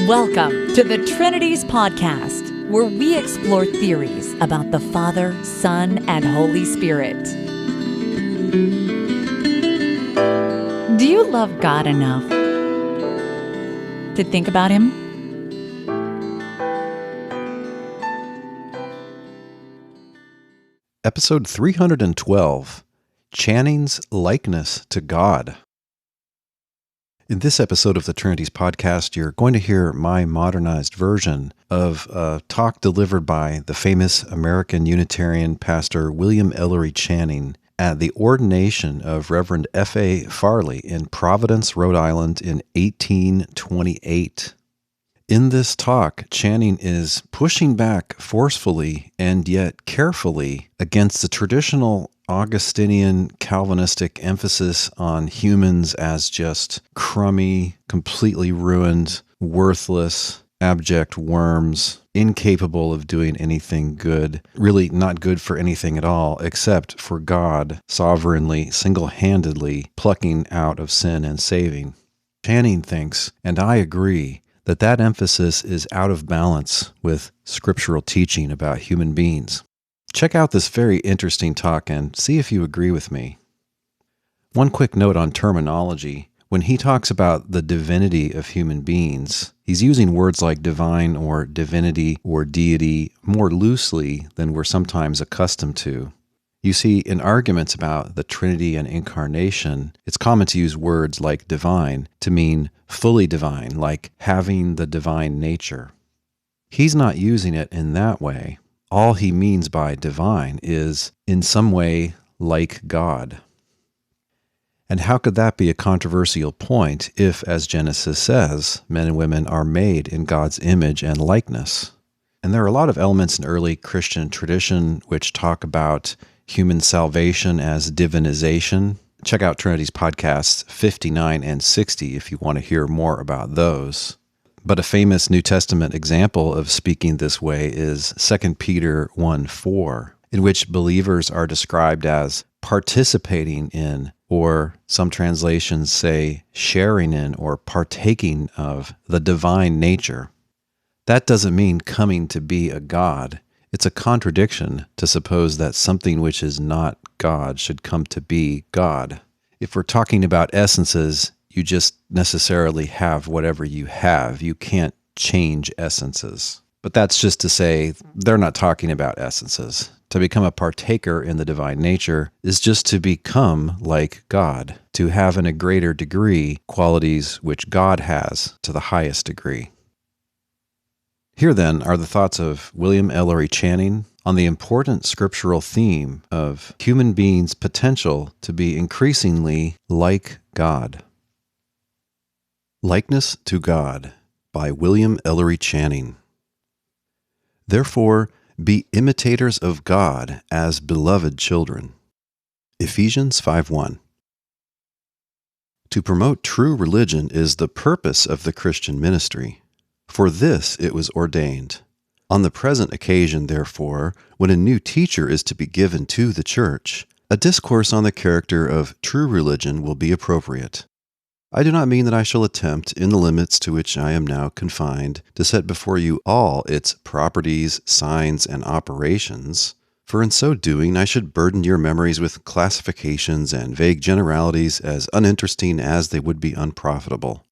Welcome to the Trinities podcast, where we explore theories about the Father, Son, and Holy Spirit. Do you love God enough to think about Him? Episode 312, Channing's Likeness to God. In this episode of the Trinities podcast, you're going to hear my modernized version of a talk delivered by the famous American Unitarian pastor William Ellery Channing at the ordination of Reverend F.A. Farley in Providence, Rhode Island in 1828. In this talk, Channing is pushing back forcefully and yet carefully against the traditional Augustinian Calvinistic emphasis on humans as just crummy, completely ruined, worthless, abject worms, incapable of doing anything good, really not good for anything at all, except for God sovereignly, single-handedly plucking out of sin and saving. Channing thinks, and I agree, that emphasis is out of balance with scriptural teaching about human beings. Check out this very interesting talk and see if you agree with me. One quick note on terminology. When he talks about the divinity of human beings, he's using words like divine or divinity or deity more loosely than we're sometimes accustomed to. You see, in arguments about the Trinity and incarnation, it's common to use words like divine to mean fully divine, like having the divine nature. He's not using it in that way. All he means by divine is in some way like God. And how could that be a controversial point if, as Genesis says, men and women are made in God's image and likeness? And there are a lot of elements in early Christian tradition which talk about human salvation as divinization. Check out Trinity's podcasts 59 and 60 if you want to hear more about those. But a famous New Testament example of speaking this way is 2 Peter 1:4, in which believers are described as participating in, or some translations say sharing in or partaking of, the divine nature. That doesn't mean coming to be a god. It's a contradiction to suppose that something which is not God should come to be God. If we're talking about essences, you just necessarily have whatever you have. You can't change essences. But that's just to say they're not talking about essences. To become a partaker in the divine nature is just to become like God, to have in a greater degree qualities which God has to the highest degree. Here then are the thoughts of William Ellery Channing on the important scriptural theme of human beings' potential to be increasingly like God. Likeness to God by William Ellery Channing. Therefore, be imitators of God as beloved children. Ephesians 5:1. To promote true religion is the purpose of the Christian ministry. For this it was ordained. On the present occasion, therefore, when a new teacher is to be given to the church, a discourse on the character of true religion will be appropriate. I do not mean that I shall attempt, in the limits to which I am now confined, to set before you all its properties, signs, and operations, for in so doing I should burden your memories with classifications and vague generalities as uninteresting as they would be unprofitable.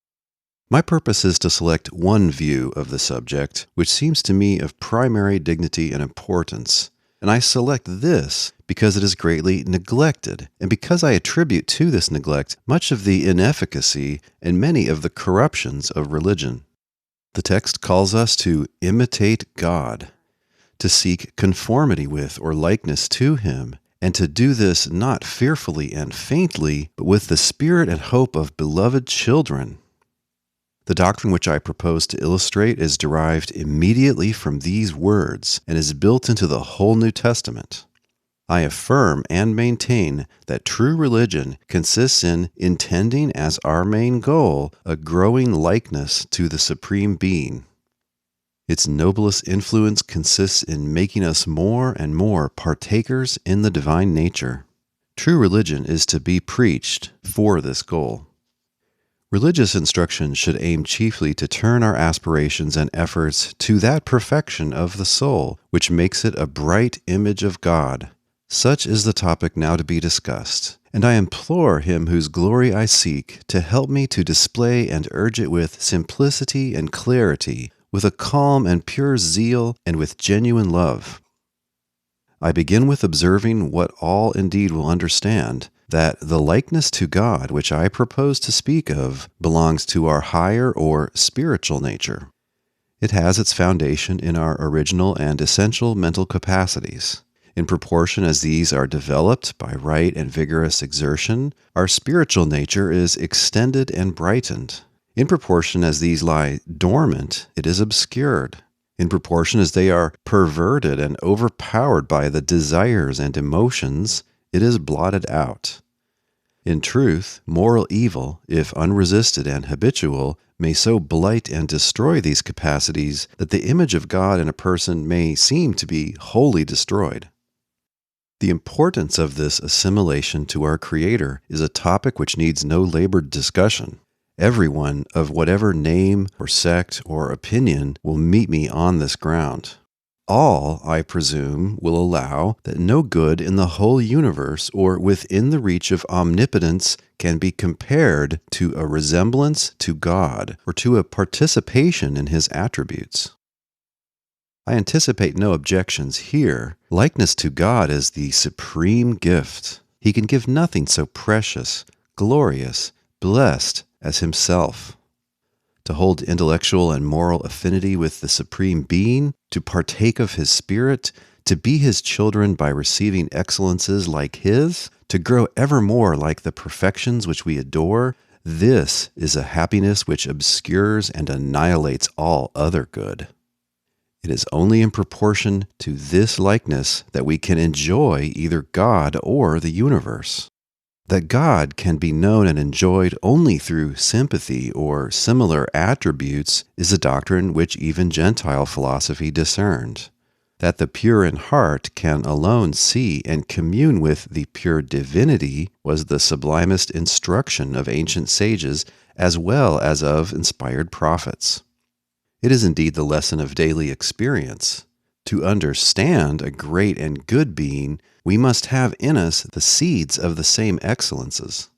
My purpose is to select one view of the subject, which seems to me of primary dignity and importance, and I select this because it is greatly neglected, and because I attribute to this neglect much of the inefficacy and many of the corruptions of religion. The text calls us to imitate God, to seek conformity with or likeness to Him, and to do this not fearfully and faintly, but with the spirit and hope of beloved children. The doctrine which I propose to illustrate is derived immediately from these words and is built into the whole New Testament. I affirm and maintain that true religion consists in intending as our main goal a growing likeness to the Supreme Being. Its noblest influence consists in making us more and more partakers in the divine nature. True religion is to be preached for this goal. Religious instruction should aim chiefly to turn our aspirations and efforts to that perfection of the soul, which makes it a bright image of God. Such is the topic now to be discussed, and I implore him whose glory I seek to help me to display and urge it with simplicity and clarity, with a calm and pure zeal, and with genuine love. I begin with observing what all indeed will understand, that the likeness to God which I propose to speak of belongs to our higher or spiritual nature. It has its foundation in our original and essential mental capacities. In proportion as these are developed by right and vigorous exertion, our spiritual nature is extended and brightened. In proportion as these lie dormant, it is obscured. In proportion as they are perverted and overpowered by the desires and emotions, it is blotted out. In truth, moral evil, if unresisted and habitual, may so blight and destroy these capacities that the image of God in a person may seem to be wholly destroyed. The importance of this assimilation to our Creator is a topic which needs no labored discussion. Everyone of whatever name or sect or opinion will meet me on this ground. All, I presume, will allow that no good in the whole universe or within the reach of omnipotence can be compared to a resemblance to God or to a participation in His attributes. I anticipate no objections here. Likeness to God is the supreme gift. He can give nothing so precious, glorious, blessed as Himself. To hold intellectual and moral affinity with the Supreme Being, to partake of His Spirit, to be His children by receiving excellences like His, to grow ever more like the perfections which we adore, this is a happiness which obscures and annihilates all other good. It is only in proportion to this likeness that we can enjoy either God or the universe. That God can be known and enjoyed only through sympathy or similar attributes is a doctrine which even Gentile philosophy discerned. That the pure in heart can alone see and commune with the pure divinity was the sublimest instruction of ancient sages as well as of inspired prophets. It is indeed the lesson of daily experience. To understand a great and good being, we must have in us the seeds of the same excellences.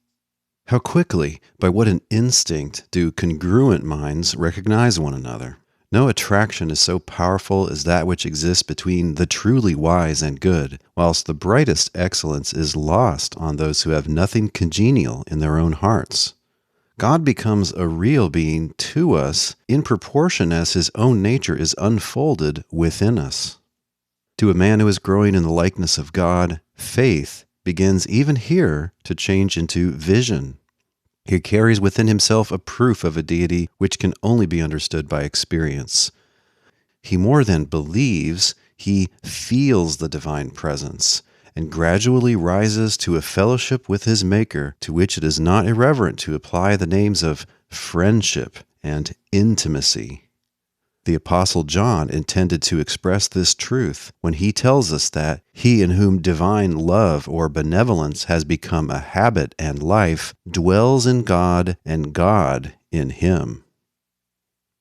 How quickly, by what an instinct, do congruent minds recognize one another. No attraction is so powerful as that which exists between the truly wise and good, whilst the brightest excellence is lost on those who have nothing congenial in their own hearts. God becomes a real being to us in proportion as His own nature is unfolded within us. To a man who is growing in the likeness of God, faith begins even here to change into vision. He carries within himself a proof of a deity which can only be understood by experience. He more than believes, he feels the divine presence, and gradually rises to a fellowship with his Maker, to which it is not irreverent to apply the names of friendship and intimacy. The Apostle John intended to express this truth when he tells us that he in whom divine love or benevolence has become a habit and life dwells in God and God in him.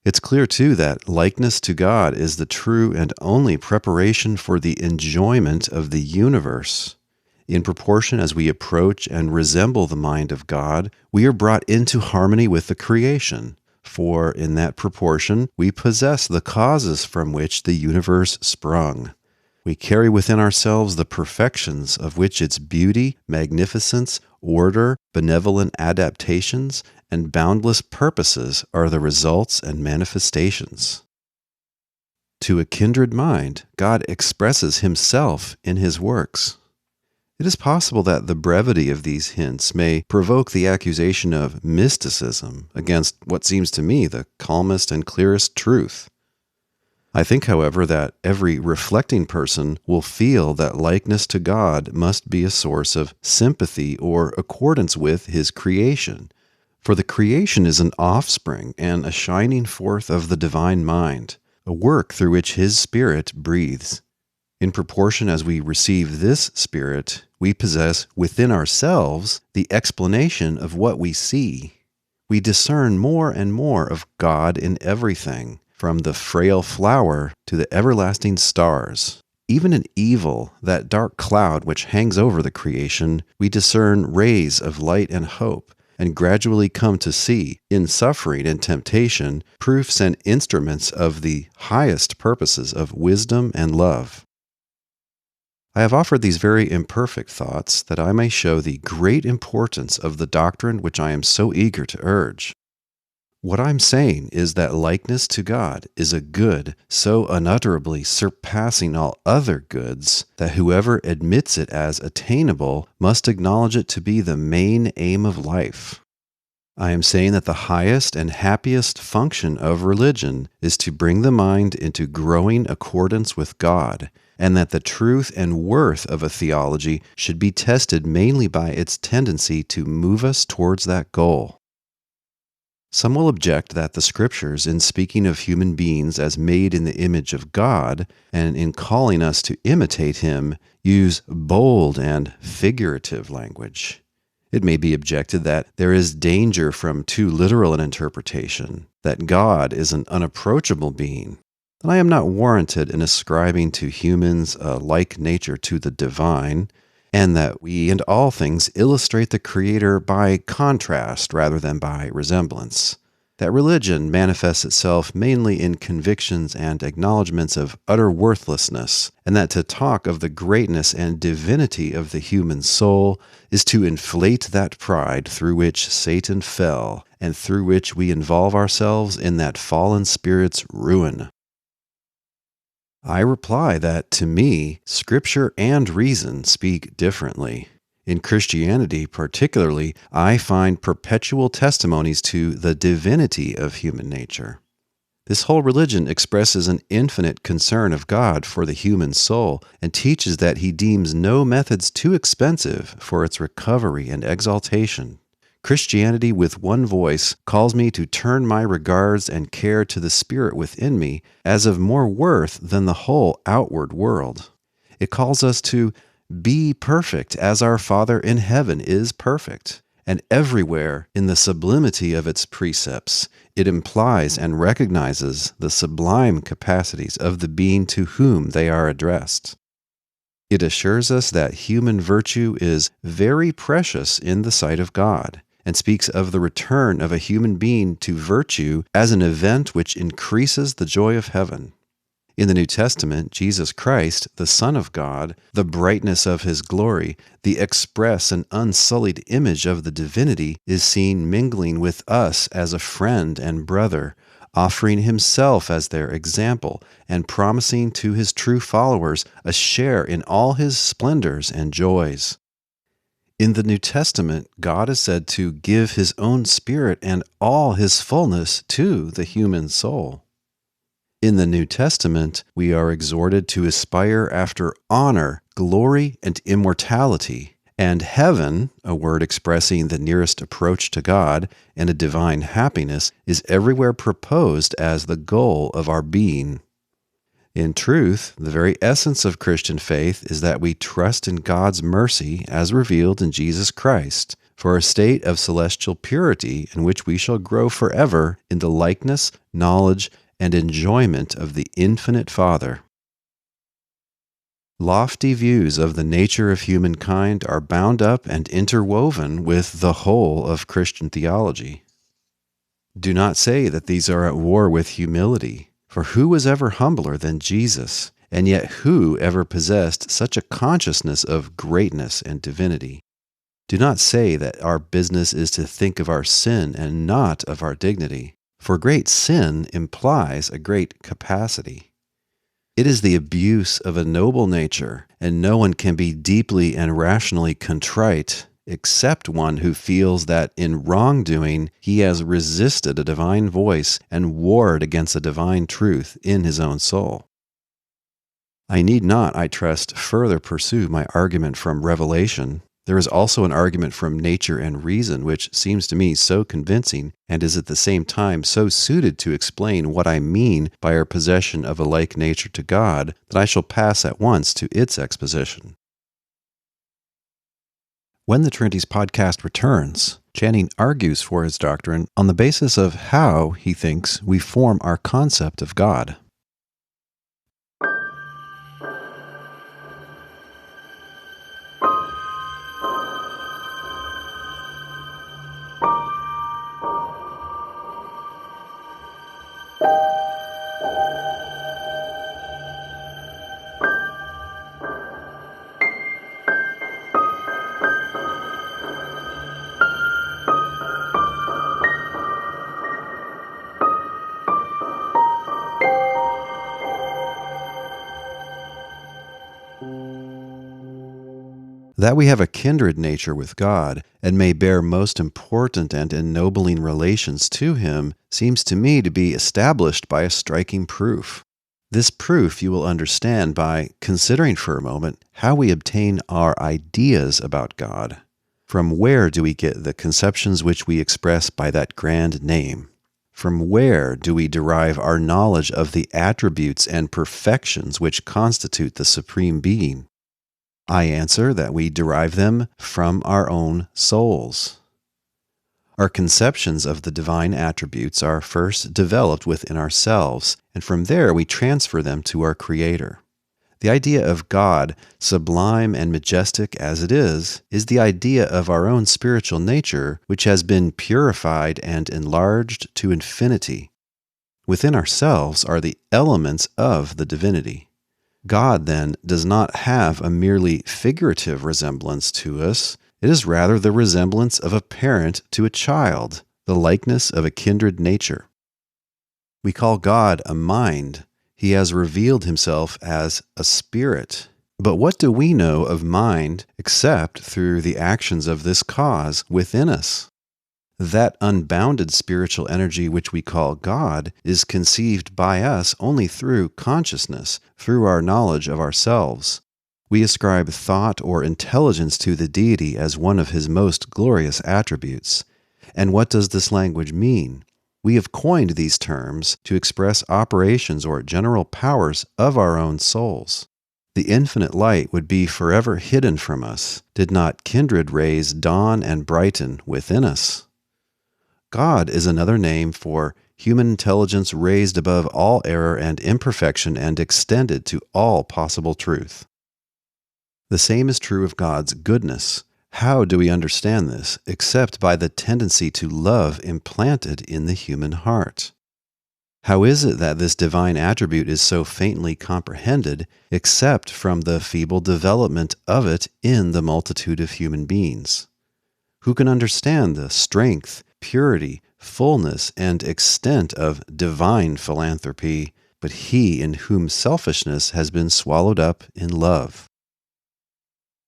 It's clear, too, that likeness to God is the true and only preparation for the enjoyment of the universe. In proportion as we approach and resemble the mind of God, we are brought into harmony with the creation. For in that proportion we possess the causes from which the universe sprung. We carry within ourselves the perfections of which its beauty, magnificence, order, benevolent adaptations, and boundless purposes are the results and manifestations. To a kindred mind, God expresses Himself in His works. It is possible that the brevity of these hints may provoke the accusation of mysticism against what seems to me the calmest and clearest truth. I think, however, that every reflecting person will feel that likeness to God must be a source of sympathy or accordance with His creation, for the creation is an offspring and a shining forth of the divine mind, a work through which His Spirit breathes. In proportion as we receive this Spirit, we possess within ourselves the explanation of what we see. we discern more and more of God in everything, from the frail flower to the everlasting stars. Even in evil, that dark cloud which hangs over the creation, we discern rays of light and hope, and gradually come to see, in suffering and temptation, proofs and instruments of the highest purposes of wisdom and love. I have offered these very imperfect thoughts that I may show the great importance of the doctrine which I am so eager to urge. What I'm saying is that likeness to God is a good so unutterably surpassing all other goods that whoever admits it as attainable must acknowledge it to be the main aim of life. I am saying that the highest and happiest function of religion is to bring the mind into growing accordance with God, and that the truth and worth of a theology should be tested mainly by its tendency to move us towards that goal. Some will object that the Scriptures, in speaking of human beings as made in the image of God, and in calling us to imitate Him, use bold and figurative language. It may be objected that there is danger from too literal an interpretation, that God is an unapproachable being. And I am not warranted in ascribing to humans a like nature to the divine, and that we and all things illustrate the Creator by contrast rather than by resemblance. That religion manifests itself mainly in convictions and acknowledgments of utter worthlessness, and that to talk of the greatness and divinity of the human soul is to inflate that pride through which Satan fell, and through which we involve ourselves in that fallen spirit's ruin. I reply that, to me, Scripture and reason speak differently. In Christianity, particularly, I find perpetual testimonies to the divinity of human nature. This whole religion expresses an infinite concern of God for the human soul and teaches that He deems no methods too expensive for its recovery and exaltation. Christianity, with one voice, calls me to turn my regards and care to the spirit within me as of more worth than the whole outward world. It calls us to be perfect as our Father in heaven is perfect, and everywhere in the sublimity of its precepts, it implies and recognizes the sublime capacities of the being to whom they are addressed. It assures us that human virtue is very precious in the sight of God, and speaks of the return of a human being to virtue as an event which increases the joy of heaven. In the New Testament, Jesus Christ, the Son of God, the brightness of His glory, the express and unsullied image of the divinity, is seen mingling with us as a friend and brother, offering Himself as their example, and promising to His true followers a share in all His splendors and joys. In the New Testament, God is said to give His own Spirit and all His fullness to the human soul. In the New Testament, we are exhorted to aspire after honor, glory, and immortality, and heaven, a word expressing the nearest approach to God and a divine happiness, is everywhere proposed as the goal of our being. In truth, the very essence of Christian faith is that we trust in God's mercy as revealed in Jesus Christ for a state of celestial purity in which we shall grow forever in the likeness, knowledge, and enjoyment of the infinite Father. Lofty views of the nature of humankind are bound up and interwoven with the whole of Christian theology. Do not say that these are at war with humility, for who was ever humbler than Jesus, and yet who ever possessed such a consciousness of greatness and divinity? Do not say that our business is to think of our sin and not of our dignity, for great sin implies a great capacity. It is the abuse of a noble nature, and no one can be deeply and rationally contrite except one who feels that in wrongdoing he has resisted a divine voice and warred against a divine truth in his own soul. I need not, I trust, further pursue my argument from Revelation. There is also an argument from nature and reason which seems to me so convincing and is at the same time so suited to explain what I mean by our possession of a like nature to God that I shall pass at once to its exposition. When the Trinities podcast returns, Channing argues for his doctrine on the basis of how he thinks we form our concept of God. That we have a kindred nature with God and may bear most important and ennobling relations to Him seems to me to be established by a striking proof. This proof you will understand by considering for a moment how we obtain our ideas about God. From where do we get the conceptions which we express by that grand name? From where do we derive our knowledge of the attributes and perfections which constitute the Supreme Being? I answer that we derive them from our own souls. Our conceptions of the divine attributes are first developed within ourselves, and from there we transfer them to our Creator. The idea of God, sublime and majestic as it is the idea of our own spiritual nature, which has been purified and enlarged to infinity. Within ourselves are the elements of the divinity. God, then, does not have a merely figurative resemblance to us. It is rather the resemblance of a parent to a child, the likeness of a kindred nature. We call God a mind. He has revealed Himself as a spirit. But what do we know of mind except through the actions of this cause within us? That unbounded spiritual energy which we call God is conceived by us only through consciousness, through our knowledge of ourselves. We ascribe thought or intelligence to the deity as one of His most glorious attributes. And what does this language mean? We have coined these terms to express operations or general powers of our own souls. The infinite light would be forever hidden from us, did not kindred rays dawn and brighten within us. God is another name for human intelligence raised above all error and imperfection and extended to all possible truth. The same is true of God's goodness. How do we understand this except by the tendency to love implanted in the human heart? How is it that this divine attribute is so faintly comprehended except from the feeble development of it in the multitude of human beings? Who can understand the strength, purity, fullness, and extent of divine philanthropy, but he in whom selfishness has been swallowed up in love?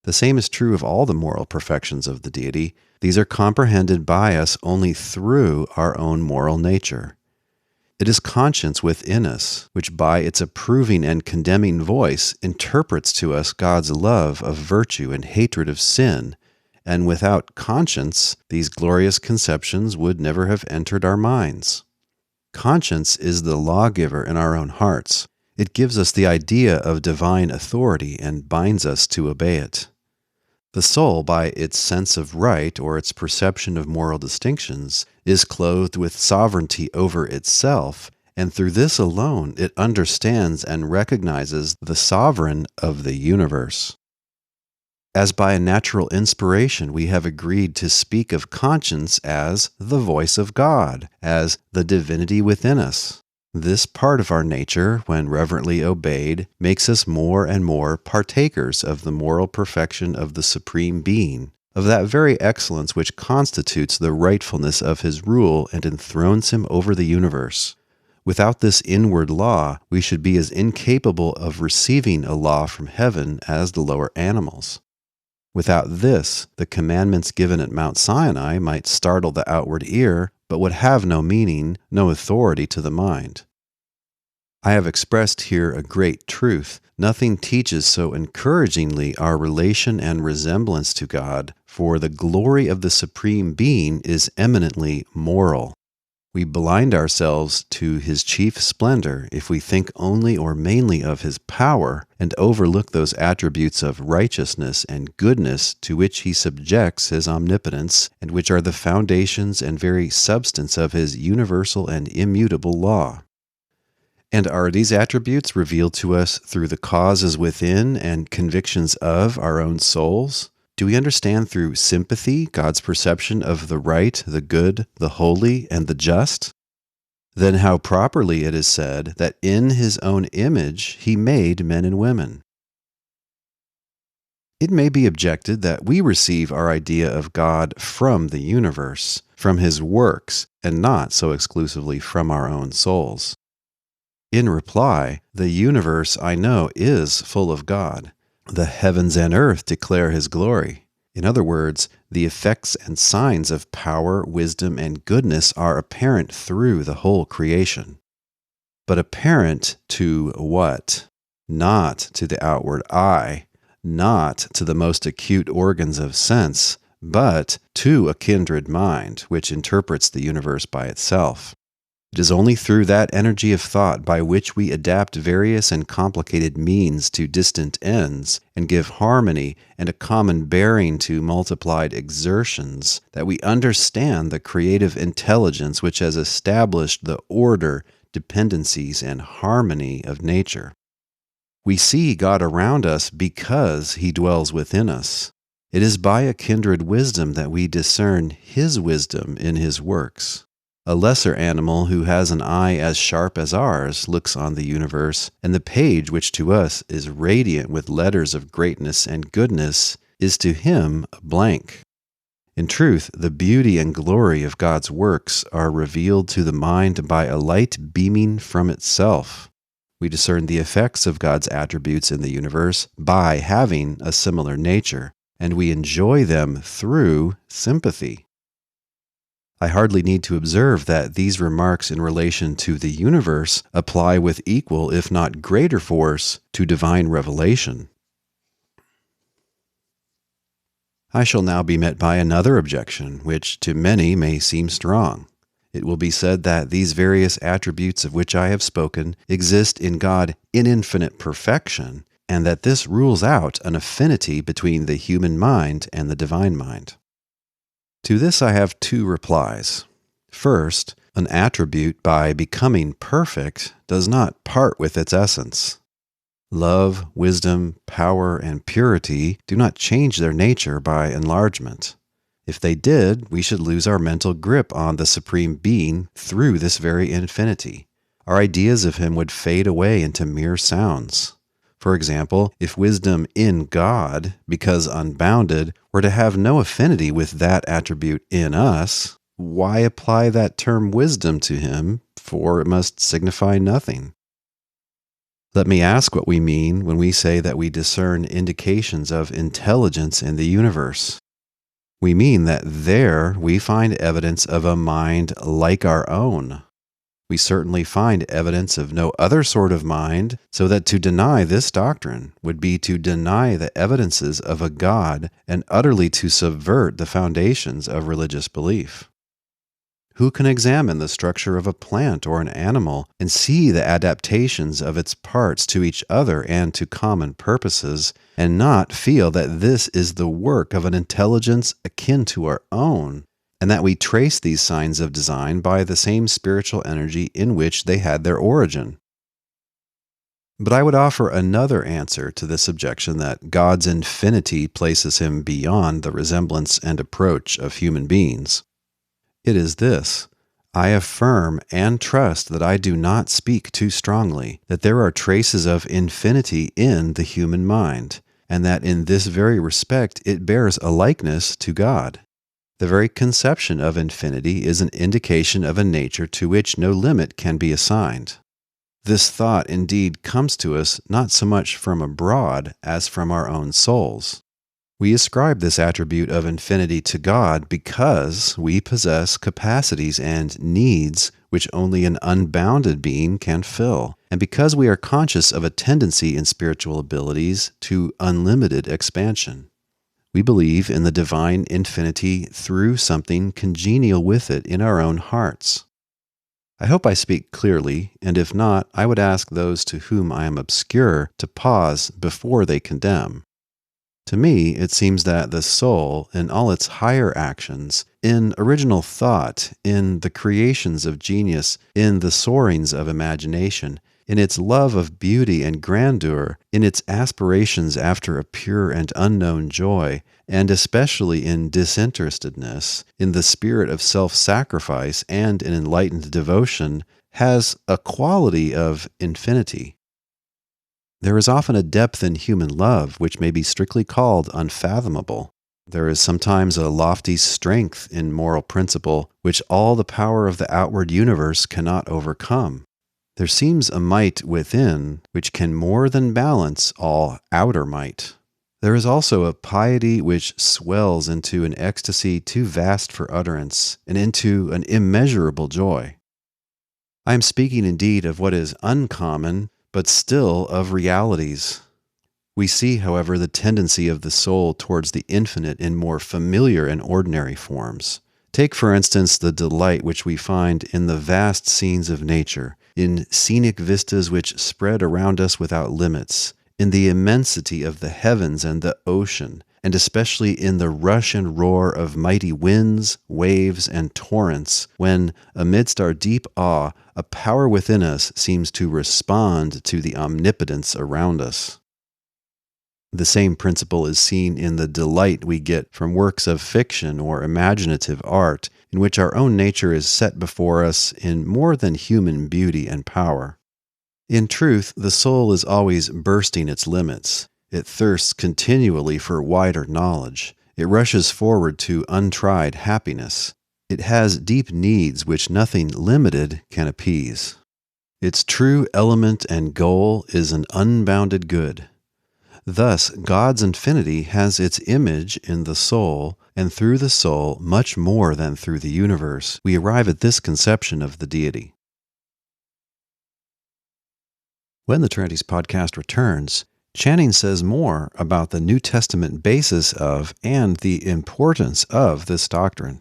The same is true of all the moral perfections of the deity. These are comprehended by us only through our own moral nature. It is conscience within us, which by its approving and condemning voice interprets to us God's love of virtue and hatred of sin, and without conscience, these glorious conceptions would never have entered our minds. Conscience is the lawgiver in our own hearts. It gives us the idea of divine authority and binds us to obey it. The soul, by its sense of right or its perception of moral distinctions, is clothed with sovereignty over itself, and through this alone it understands and recognizes the sovereign of the universe. As by a natural inspiration we have agreed to speak of conscience as the voice of God, as the divinity within us. This part of our nature, when reverently obeyed, makes us more and more partakers of the moral perfection of the Supreme Being, of that very excellence which constitutes the rightfulness of His rule and enthrones Him over the universe. Without this inward law, we should be as incapable of receiving a law from heaven as the lower animals. Without this, the commandments given at Mount Sinai might startle the outward ear, but would have no meaning, no authority to the mind. I have expressed here a great truth. Nothing teaches so encouragingly our relation and resemblance to God, for the glory of the Supreme Being is eminently moral. We blind ourselves to his chief splendor if we think only or mainly of his power and overlook those attributes of righteousness and goodness to which he subjects his omnipotence and which are the foundations and very substance of his universal and immutable law. And are these attributes revealed to us through the causes within and convictions of our own souls? Do we understand through sympathy God's perception of the right, the good, the holy, and the just? Then how properly it is said that in his own image he made men and women. It may be objected that we receive our idea of God from the universe, from his works, and not so exclusively from our own souls. In reply, the universe, I know, is full of God. The heavens and earth declare his glory. In other words, the effects and signs of power, wisdom, and goodness are apparent through the whole creation. But apparent to what? Not to the outward eye, not to the most acute organs of sense, but to a kindred mind, which interprets the universe by itself. It is only through that energy of thought by which we adapt various and complicated means to distant ends and give harmony and a common bearing to multiplied exertions that we understand the creative intelligence which has established the order, dependencies, and harmony of nature. We see God around us because he dwells within us. It is by a kindred wisdom that we discern his wisdom in his works. A lesser animal who has an eye as sharp as ours looks on the universe, and the page which to us is radiant with letters of greatness and goodness is to him a blank. In truth, the beauty and glory of God's works are revealed to the mind by a light beaming from itself. We discern the effects of God's attributes in the universe by having a similar nature, and we enjoy them through sympathy. I hardly need to observe that these remarks in relation to the universe apply with equal, if not greater force, to divine revelation. I shall now be met by another objection, which to many may seem strong. It will be said that these various attributes of which I have spoken exist in God in infinite perfection, and that this rules out an affinity between the human mind and the divine mind. To this I have two replies. First, an attribute by becoming perfect does not part with its essence. Love, wisdom, power, and purity do not change their nature by enlargement. If they did, we should lose our mental grip on the Supreme Being through this very infinity. Our ideas of him would fade away into mere sounds. For example, if wisdom in God, because unbounded, were to have no affinity with that attribute in us, why apply that term wisdom to him, for it must signify nothing? Let me ask what we mean when we say that we discern indications of intelligence in the universe. We mean that there we find evidence of a mind like our own. We certainly find evidence of no other sort of mind, so that to deny this doctrine would be to deny the evidences of a God and utterly to subvert the foundations of religious belief. Who can examine the structure of a plant or an animal and see the adaptations of its parts to each other and to common purposes, and not feel that this is the work of an intelligence akin to our own, and that we trace these signs of design by the same spiritual energy in which they had their origin? But I would offer another answer to this objection that God's infinity places him beyond the resemblance and approach of human beings. It is this: I affirm and trust that I do not speak too strongly, that there are traces of infinity in the human mind, and that in this very respect it bears a likeness to God. The very conception of infinity is an indication of a nature to which no limit can be assigned. This thought indeed comes to us not so much from abroad as from our own souls. We ascribe this attribute of infinity to God because we possess capacities and needs which only an unbounded being can fill, and because we are conscious of a tendency in spiritual abilities to unlimited expansion. We believe in the divine infinity through something congenial with it in our own hearts. I hope I speak clearly, and if not, I would ask those to whom I am obscure to pause before they condemn. To me, it seems that the soul, in all its higher actions, in original thought, in the creations of genius, in the soarings of imagination, in its love of beauty and grandeur, in its aspirations after a pure and unknown joy, and especially in disinterestedness, in the spirit of self-sacrifice and in enlightened devotion, has a quality of infinity. There is often a depth in human love which may be strictly called unfathomable. There is sometimes a lofty strength in moral principle which all the power of the outward universe cannot overcome. There seems a might within which can more than balance all outer might. There is also a piety which swells into an ecstasy too vast for utterance and into an immeasurable joy. I am speaking indeed of what is uncommon, but still of realities. We see, however, the tendency of the soul towards the infinite in more familiar and ordinary forms. Take, for instance, the delight which we find in the vast scenes of nature, in scenic vistas which spread around us without limits, in the immensity of the heavens and the ocean, and especially in the rush and roar of mighty winds, waves, and torrents, when, amidst our deep awe, a power within us seems to respond to the omnipotence around us. The same principle is seen in the delight we get from works of fiction or imaginative art, in which our own nature is set before us in more than human beauty and power. In truth, the soul is always bursting its limits. It thirsts continually for wider knowledge. It rushes forward to untried happiness. It has deep needs which nothing limited can appease. Its true element and goal is an unbounded good. Thus, God's infinity has its image in the soul, and through the soul, much more than through the universe, we arrive at this conception of the deity. When the Trinities podcast returns, Channing says more about the New Testament basis of and the importance of this doctrine.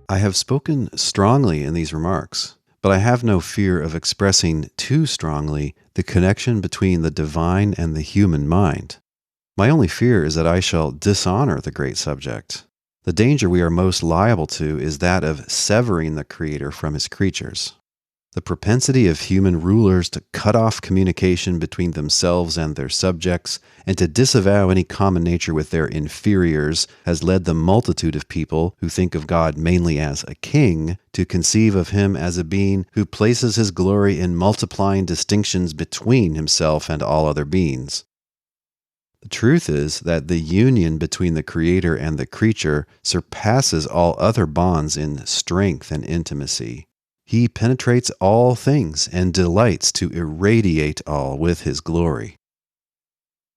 I have spoken strongly in these remarks, but I have no fear of expressing too strongly the connection between the divine and the human mind. My only fear is that I shall dishonor the great subject. The danger we are most liable to is that of severing the Creator from His creatures. The propensity of human rulers to cut off communication between themselves and their subjects, and to disavow any common nature with their inferiors, has led the multitude of people who think of God mainly as a king to conceive of Him as a being who places His glory in multiplying distinctions between Himself and all other beings. The truth is that the union between the Creator and the creature surpasses all other bonds in strength and intimacy. He penetrates all things and delights to irradiate all with His glory.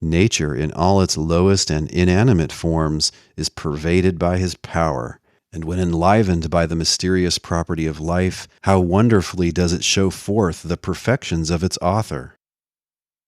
Nature, in all its lowest and inanimate forms, is pervaded by His power, and when enlivened by the mysterious property of life, how wonderfully does it show forth the perfections of its author!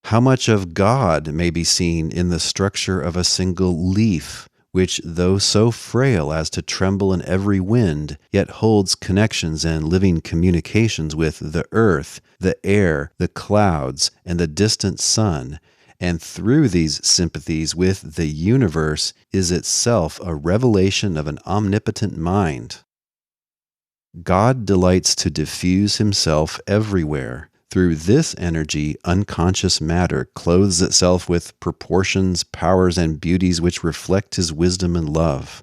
How much of God may be seen in the structure of a single leaf, which, though so frail as to tremble in every wind, yet holds connections and living communications with the earth, the air, the clouds, and the distant sun, and through these sympathies with the universe is itself a revelation of an omnipotent mind. God delights to diffuse Himself everywhere. Through this energy, unconscious matter clothes itself with proportions, powers, and beauties which reflect His wisdom and love.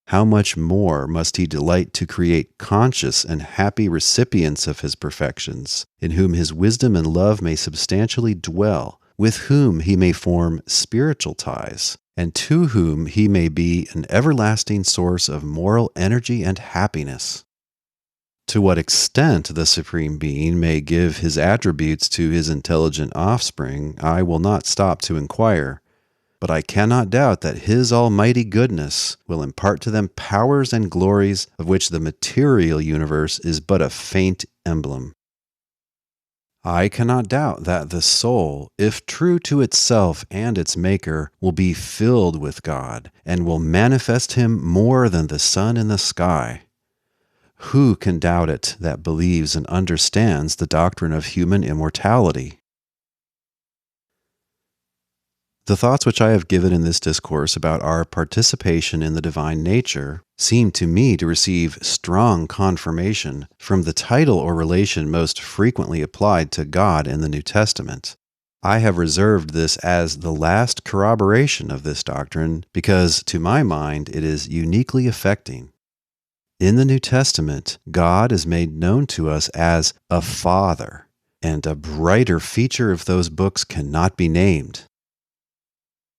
How much more must He delight to create conscious and happy recipients of His perfections, in whom His wisdom and love may substantially dwell, with whom He may form spiritual ties, and to whom He may be an everlasting source of moral energy and happiness. To what extent the Supreme Being may give his attributes to his intelligent offspring, I will not stop to inquire. But I cannot doubt that his almighty goodness will impart to them powers and glories of which the material universe is but a faint emblem. I cannot doubt that the soul, if true to itself and its Maker, will be filled with God and will manifest him more than the sun in the sky. Who can doubt it that believes and understands the doctrine of human immortality? The thoughts which I have given in this discourse about our participation in the divine nature seem to me to receive strong confirmation from the title or relation most frequently applied to God in the New Testament. I have reserved this as the last corroboration of this doctrine because, to my mind, it is uniquely affecting. In the New Testament, God is made known to us as a Father, and a brighter feature of those books cannot be named.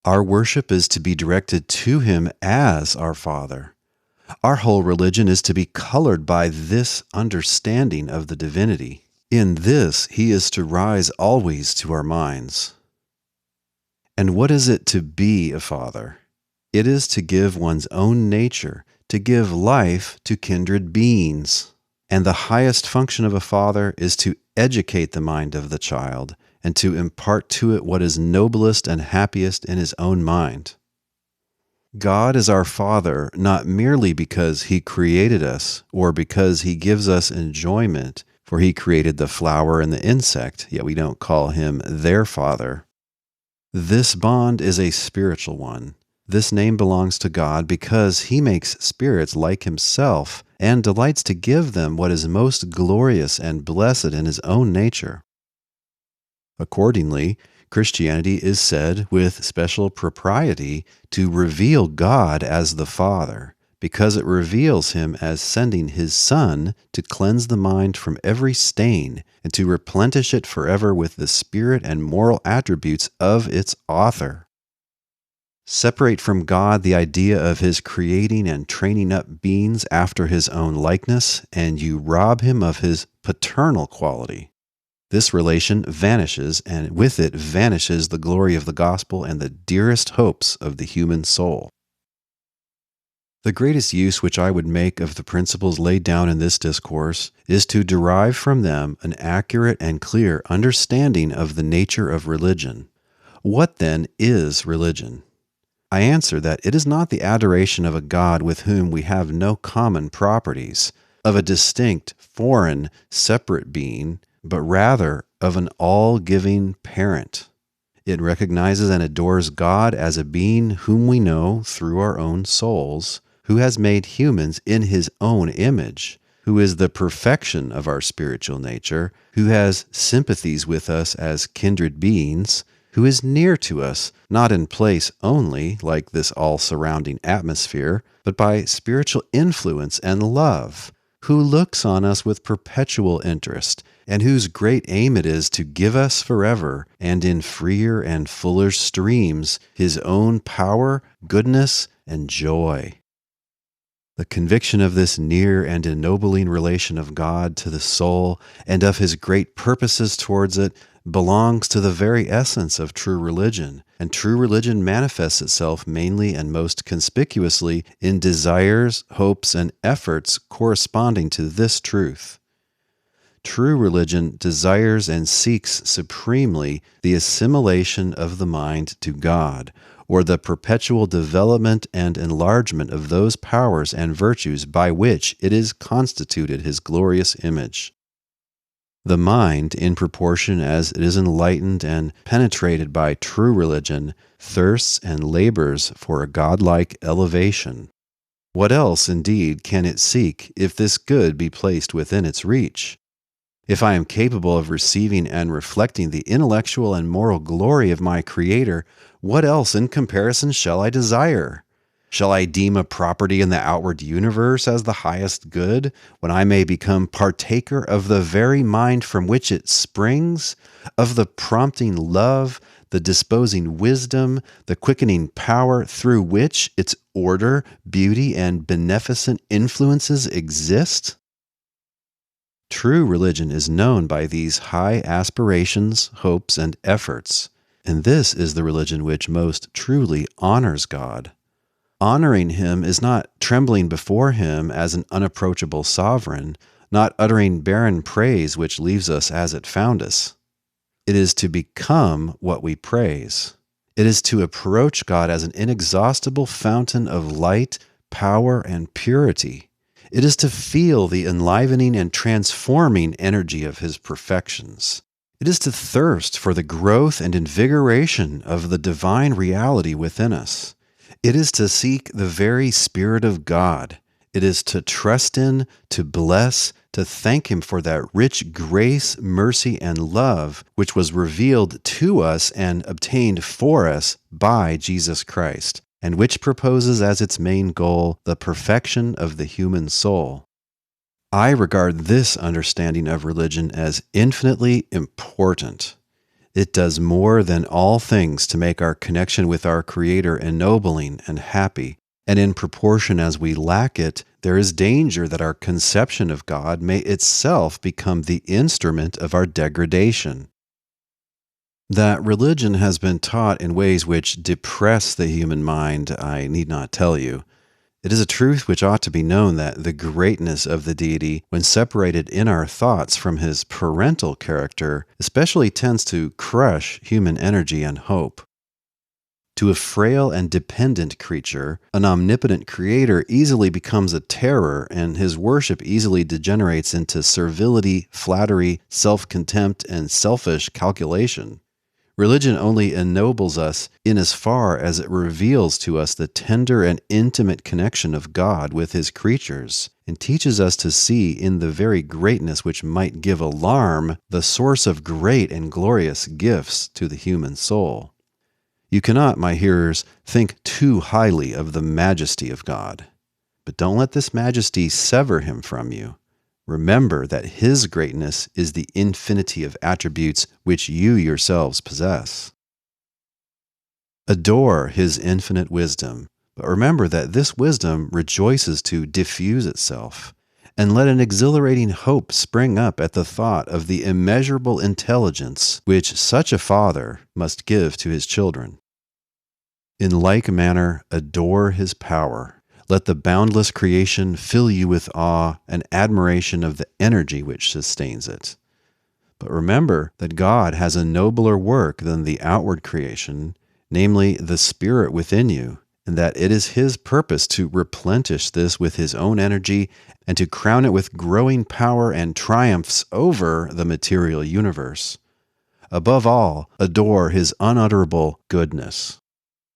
Our worship is to be directed to him as our Father. Our whole religion is to be colored by this understanding of the divinity. In this, he is to rise always to our minds. And what is it to be a father? It is to give one's own nature, to give life to kindred beings. And the highest function of a father is to educate the mind of the child, and to impart to it what is noblest and happiest in his own mind. God is our Father not merely because he created us or because he gives us enjoyment, for he created the flower and the insect, yet we don't call him their Father. This bond is a spiritual one. This name belongs to God because he makes spirits like himself and delights to give them what is most glorious and blessed in his own nature. Accordingly, Christianity is said with special propriety to reveal God as the Father, because it reveals him as sending his Son to cleanse the mind from every stain and to replenish it forever with the spirit and moral attributes of its author. Separate from God the idea of his creating and training up beings after his own likeness, and you rob him of his paternal quality. This relation vanishes, and with it vanishes the glory of the gospel and the dearest hopes of the human soul. The greatest use which I would make of the principles laid down in this discourse is to derive from them an accurate and clear understanding of the nature of religion. What then is religion? I answer that it is not the adoration of a God with whom we have no common properties, of a distinct, foreign, separate being, but rather of an all-giving parent. It recognizes and adores God as a being whom we know through our own souls, who has made humans in his own image, who is the perfection of our spiritual nature, who has sympathies with us as kindred beings, who is near to us, not in place only, like this all-surrounding atmosphere, but by spiritual influence and love, who looks on us with perpetual interest, and whose great aim it is to give us forever, and in freer and fuller streams, his own power, goodness, and joy. The conviction of this near and ennobling relation of God to the soul, and of his great purposes towards it, belongs to the very essence of true religion, and true religion manifests itself mainly and most conspicuously in desires, hopes, and efforts corresponding to this truth. True religion desires and seeks supremely the assimilation of the mind to God, or the perpetual development and enlargement of those powers and virtues by which it is constituted his glorious image. The mind, in proportion as it is enlightened and penetrated by true religion, thirsts and labors for a godlike elevation. What else, indeed, can it seek if this good be placed within its reach? If I am capable of receiving and reflecting the intellectual and moral glory of my Creator, what else in comparison shall I desire? Shall I deem a property in the outward universe as the highest good, when I may become partaker of the very mind from which it springs, of the prompting love, the disposing wisdom, the quickening power through which its order, beauty, and beneficent influences exist? true religion is known by these high aspirations, hopes, and efforts, and this is the religion which most truly honors God. Honoring Him is not trembling before Him as an unapproachable sovereign, not uttering barren praise which leaves us as it found us. It is to become what we praise. It is to approach God as an inexhaustible fountain of light, power, and purity. It is to feel the enlivening and transforming energy of His perfections. It is to thirst for the growth and invigoration of the divine reality within us. It is to seek the very Spirit of God. It is to trust in, to bless, to thank Him for that rich grace, mercy, and love which was revealed to us and obtained for us by Jesus Christ, and which proposes as its main goal the perfection of the human soul. I regard this understanding of religion as infinitely important. It does more than all things to make our connection with our Creator ennobling and happy, and in proportion as we lack it, there is danger that our conception of God may itself become the instrument of our degradation. That religion has been taught in ways which depress the human mind, I need not tell you. It is a truth which ought to be known that the greatness of the deity, when separated in our thoughts from His parental character, especially tends to crush human energy and hope. To a frail and dependent creature, an omnipotent Creator easily becomes a terror, and His worship easily degenerates into servility, flattery, self-contempt, and selfish calculation. Religion only ennobles us in as far as it reveals to us the tender and intimate connection of God with His creatures, and teaches us to see in the very greatness which might give alarm the source of great and glorious gifts to the human soul. You cannot, my hearers, think too highly of the majesty of God, but don't let this majesty sever Him from you. Remember that His greatness is the infinity of attributes which you yourselves possess. Adore His infinite wisdom, but remember that this wisdom rejoices to diffuse itself, and let an exhilarating hope spring up at the thought of the immeasurable intelligence which such a Father must give to His children. In like manner, adore His power. Let the boundless creation fill you with awe and admiration of the energy which sustains it. But remember that God has a nobler work than the outward creation, namely the Spirit within you, and that it is His purpose to replenish this with His own energy and to crown it with growing power and triumphs over the material universe. Above all, adore His unutterable goodness.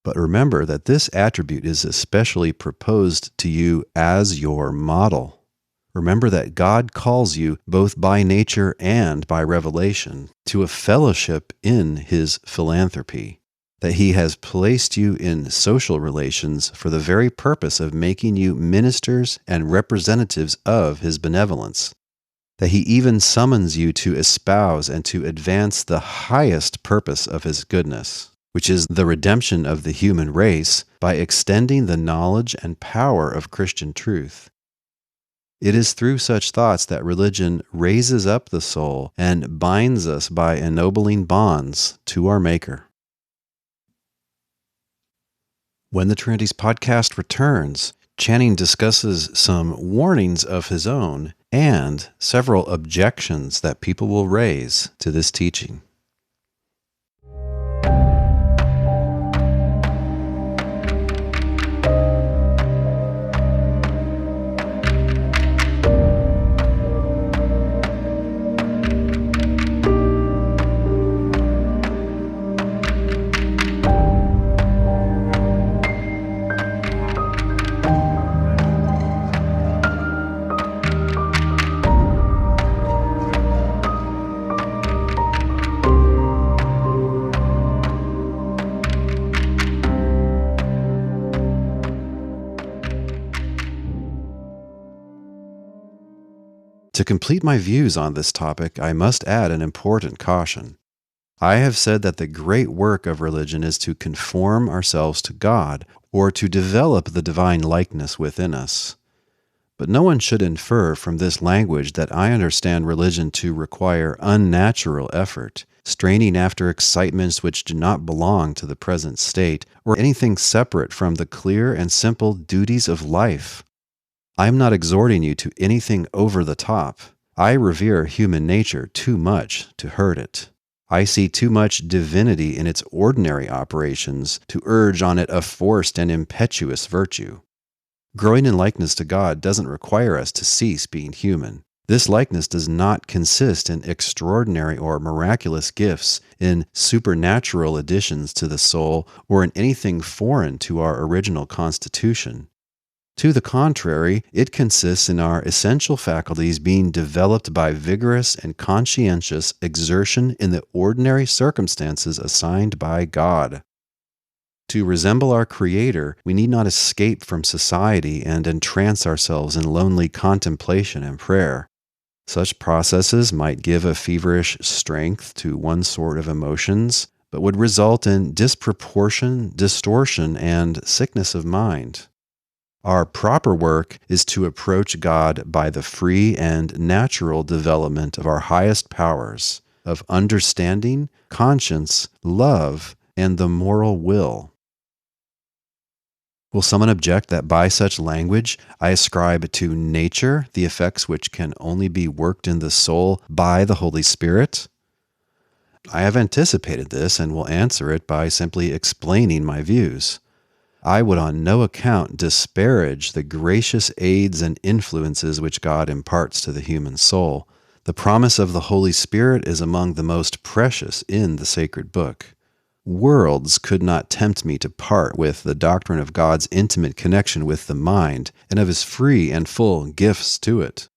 But remember that this attribute is especially proposed to you as your model. Remember that God calls you, both by nature and by revelation, to a fellowship in His philanthropy, that He has placed you in social relations for the very purpose of making you ministers and representatives of His benevolence, that He even summons you to espouse and to advance the highest purpose of His goodness, which is the redemption of the human race by extending the knowledge and power of Christian truth. It is through such thoughts that religion raises up the soul and binds us by ennobling bonds to our Maker. When the Trinities podcast returns, Channing discusses some warnings of his own and several objections that people will raise to this teaching. To complete my views on this topic, I must add an important caution. I have said that the great work of religion is to conform ourselves to God, or to develop the divine likeness within us. But no one should infer from this language that I understand religion to require unnatural effort, straining after excitements which do not belong to the present state, or anything separate from the clear and simple duties of life. I am not exhorting you to anything over the top. I revere human nature too much to hurt it. I see too much divinity in its ordinary operations to urge on it a forced and impetuous virtue. Growing in likeness to God doesn't require us to cease being human. This likeness does not consist in extraordinary or miraculous gifts, in supernatural additions to the soul, or in anything foreign to our original constitution. To the contrary, it consists in our essential faculties being developed by vigorous and conscientious exertion in the ordinary circumstances assigned by God. To resemble our Creator, we need not escape from society and entrance ourselves in lonely contemplation and prayer. Such processes might give a feverish strength to one sort of emotions, but would result in disproportion, distortion, and sickness of mind. Our proper work is to approach God by the free and natural development of our highest powers, of understanding, conscience, love, and the moral will. Will someone object that by such language I ascribe to nature the effects which can only be worked in the soul by the Holy Spirit? I have anticipated this and will answer it by simply explaining my views. I would on no account disparage the gracious aids and influences which God imparts to the human soul. The promise of the Holy Spirit is among the most precious in the sacred book. Worlds could not tempt me to part with the doctrine of God's intimate connection with the mind and of His free and full gifts to it.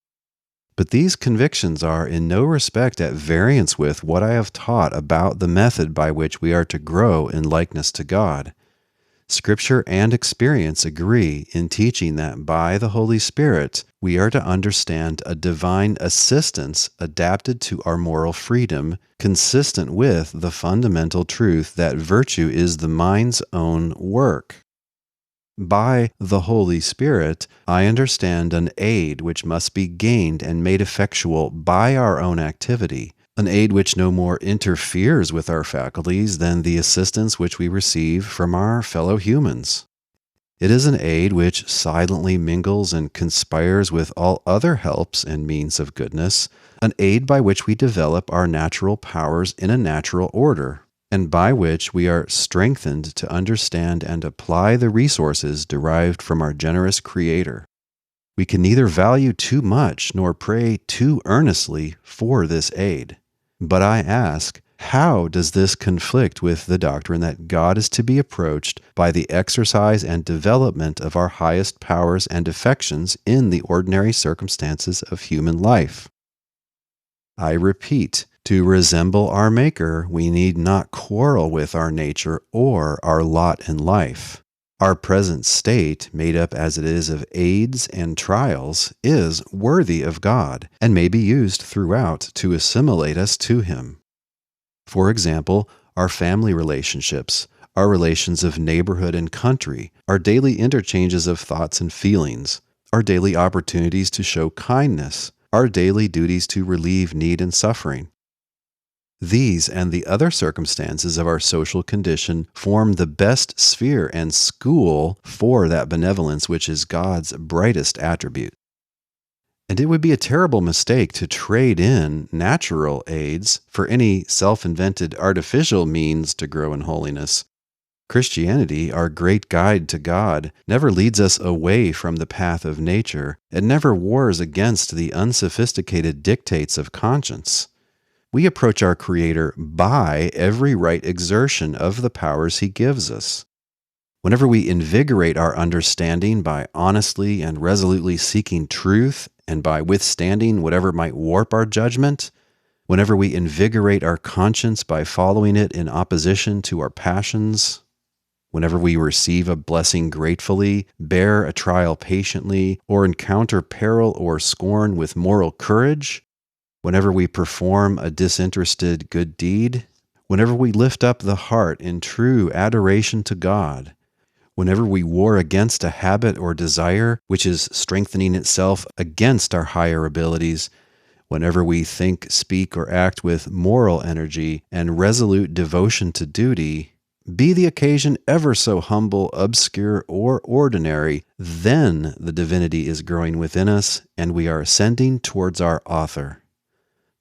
But these convictions are in no respect at variance with what I have taught about the method by which we are to grow in likeness to God. Scripture and experience agree in teaching that by the Holy Spirit we are to understand a divine assistance adapted to our moral freedom, consistent with the fundamental truth that virtue is the mind's own work. By the Holy Spirit, I understand an aid which must be gained and made effectual by our own activity, an aid which no more interferes with our faculties than the assistance which we receive from our fellow humans. It is an aid which silently mingles and conspires with all other helps and means of goodness, an aid by which we develop our natural powers in a natural order, and by which we are strengthened to understand and apply the resources derived from our generous Creator. We can neither value too much nor pray too earnestly for this aid. But I ask, how does this conflict with the doctrine that God is to be approached by the exercise and development of our highest powers and affections in the ordinary circumstances of human life? I repeat, to resemble our Maker, we need not quarrel with our nature or our lot in life. Our present state, made up as it is of aids and trials, is worthy of God and may be used throughout to assimilate us to Him. For example, our family relationships, our relations of neighborhood and country, our daily interchanges of thoughts and feelings, our daily opportunities to show kindness, our daily duties to relieve need and suffering. These and the other circumstances of our social condition form the best sphere and school for that benevolence which is God's brightest attribute. And it would be a terrible mistake to trade in natural aids for any self-invented artificial means to grow in holiness. Christianity, our great guide to God, never leads us away from the path of nature and never wars against the unsophisticated dictates of conscience. We approach our Creator by every right exertion of the powers He gives us. Whenever we invigorate our understanding by honestly and resolutely seeking truth and by withstanding whatever might warp our judgment, whenever we invigorate our conscience by following it in opposition to our passions, whenever we receive a blessing gratefully, bear a trial patiently, or encounter peril or scorn with moral courage, whenever we perform a disinterested good deed, whenever we lift up the heart in true adoration to God, whenever we war against a habit or desire which is strengthening itself against our higher abilities, whenever we think, speak, or act with moral energy and resolute devotion to duty, be the occasion ever so humble, obscure, or ordinary, then the divinity is growing within us and we are ascending towards our author.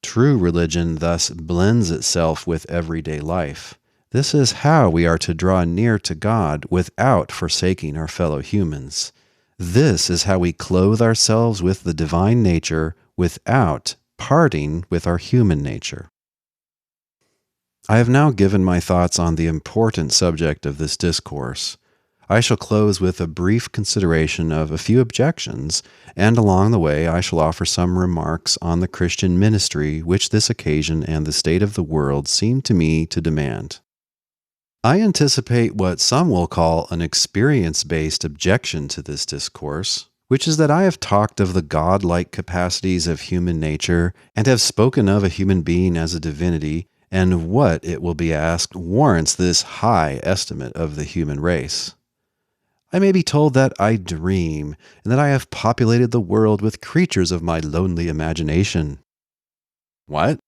True religion thus blends itself with everyday life. This is how we are to draw near to God without forsaking our fellow humans. This is how we clothe ourselves with the divine nature without parting with our human nature. I have now given my thoughts on the important subject of this discourse. I shall close with a brief consideration of a few objections, and along the way I shall offer some remarks on the Christian ministry which this occasion and the state of the world seem to me to demand. I anticipate what some will call an experience-based objection to this discourse, which is that I have talked of the God-like capacities of human nature and have spoken of a human being as a divinity, and what, it will be asked, warrants this high estimate of the human race. I may be told that I dream, and that I have populated the world with creatures of my lonely imagination. What?